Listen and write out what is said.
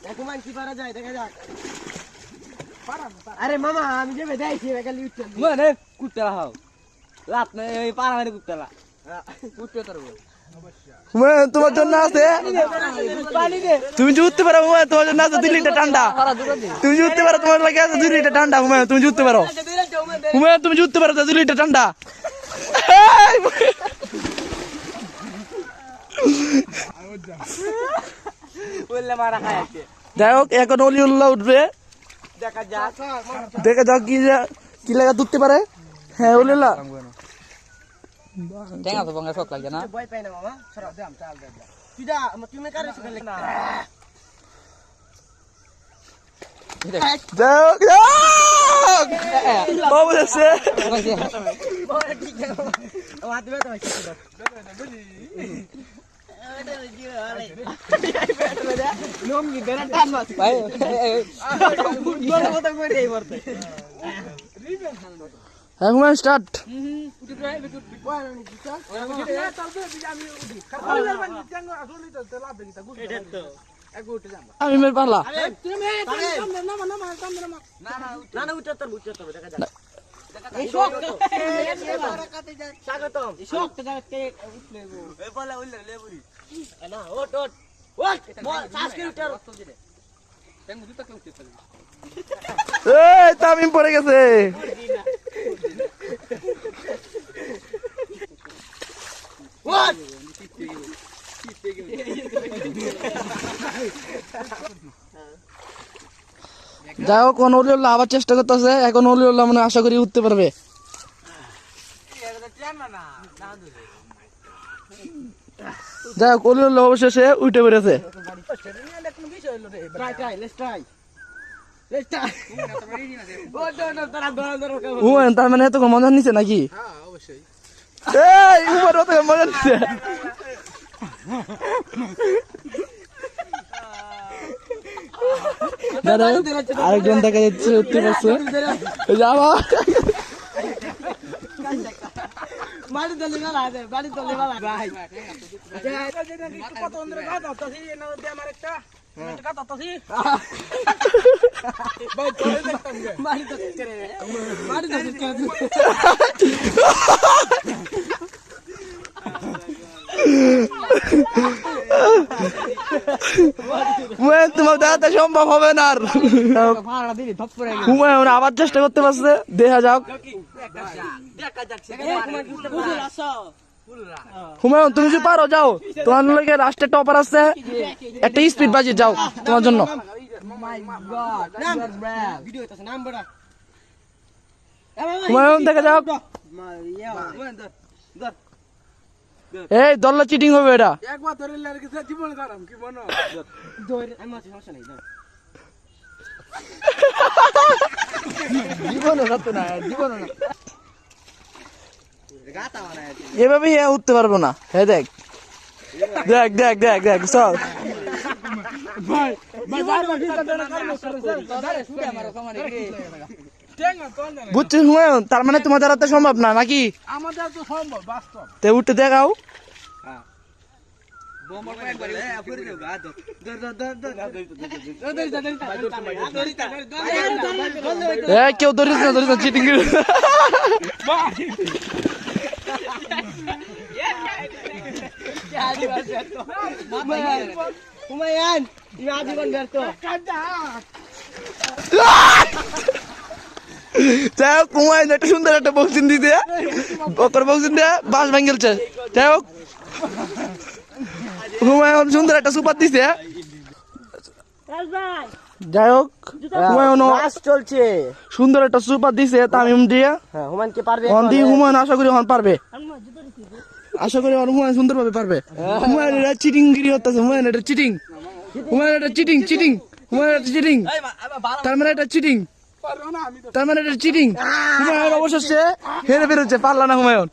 দেখো মান কি পারা যায় দেখা যাক। আরে মামা আমি যে বেদাইছি খালি উঠতে মানে কুত্তালা হাও রাত না এই পাড়া মেরে কুত্তালা উঠতে পারবো হুমায়ুন তোমার জন্য আছে, তুমি যে উঠতে পারো হুমায়ুন তোমার জন্য আছে 2 লিটার ঠান্ডা। তুমি যে উঠতে পারো তোমার লাগে আছে 2 লিটার ঠান্ডা। হুমায়ুন তুমি যে উঠতে পারো, হুমায়ুন তুমি যে উঠতে পারো 2 লিটার ঠান্ডা। বললে মারা খায় আছে। যাই হোক এখন অলিউল্লাহ উঠবে, দেখা যাক দেখে যাও কি লাগা উঠতে পারে। হ্যাঁ অলিউল্লাহ টেঙ্গা তো বঙ্গা শখ লাগে না ভয় পাই না মামা সরাও দাম চাল দে তুই যা তুমি কারে শিখালে না যাই হোক অবশেষে হাত দিবে তো লঙ্গি বেরা টান মাছ ভাই বড় কথা কই দেই মরতে হ্যাঁ হুমায়ুন স্টার্ট। আমি মের পারলা না না উঠতে দেখা যাক স্বাগতম শক্ত জায়গাতে উঠলে এই বলে উঠলে লেবুরি না ওট ওট ওট শ্বাস করে উঠে রক্ত দিলে টেঙ্গু দুটো কে উঠতে পারে এই তামিম পড়ে গেছে। ওট যাই হোক অলিউল্লাহ আবার চেষ্টা করতেছে, এখন অলিউল্লাহ মানে আশা করি উঠতে পারবে। যাই হোক অলিউল্লাহ অবশেষে উঠে পড়েছে। হুমায়ুন তার মানে এত মজা নিছে নাকি? এই উমর অত মজা নিছে। আরেকজন দেখা যাচ্ছে উঠতে পারছে। বাড়ি দলে মেলা আছে বাড়ি দলে মেলা ভাই কত অন্ধরে গাছ হতাছি না দে আমার একটা গাছ হতাছি ভাই চলে দেখতাম বাড়ি তো করে বাড়ি তো করে হুমায়ুন তোমার দেখাতে সম্ভব হবে না। আর ভাড়া দিবি ধপ করে হুমায়ুন আবার চেষ্টা করতে পারছে, দেখা যাক। হুমায়ুন তুমি যদি পারো যাও, তোমার লগে লাস্টে টপার আছে, একটা স্পিড বাজি যাও তোমার জন্য। হুমায়ুন দেখা যাক। এই দল্লা চিটিং হবে এটা। একবার ধরে লাগে জীবনে দাঁড়াম কি মনে ধরে আমি মাছ সমস্যা নেই জীবনও সত্য না জীবনও না এভাবে উঠতে পারবো না। হ্যাঁ দেখ দেখ দেখ দেখ দেখ চল বুঝছিস হুমায়ুন, তার মানে তোমার দ্বারা তো সম্ভব না নাকি? আমাদের তো সম্ভব বাস্তব তে উঠতে দেখাও। কেউ ধরিস না চিটিং হুমায়ুন তুমি আজীবন ব্যর্থ যাই হোক হুমায়ুন একটা সুন্দর একটা বক্সিং দিতে ওকর বক্সিং দিয়ে বাস ভাঙ্গেলছে। যাই হোক হুমায়ুন সুন্দর একটা সুপার দিছে। যাই হোক হুমায়ুন চলছে সুন্দর একটা সুপার দিছে তামিম দিয়ে। হ্যাঁ হুমায়ুন কি পারবে হন দিয়ে হুমায়ুন আশা করি হন পারবে, আশা করি হুমায়ুন সুন্দর ভাবে পারবে। হুমায়ুন এটা চিটিং গিরি হতেছে, হুমায়ুন এটা চিটিং, হুমায়ুন এটা চিটিং চিটিং হুমায়ুন এটা চিটিং, তার মানে এটা চিটিং, তার মানে এটা চিটিং। হুমায়ুন অবশেষে হেরে বেরোচ্ছে, পারলা না হুমায়ুন।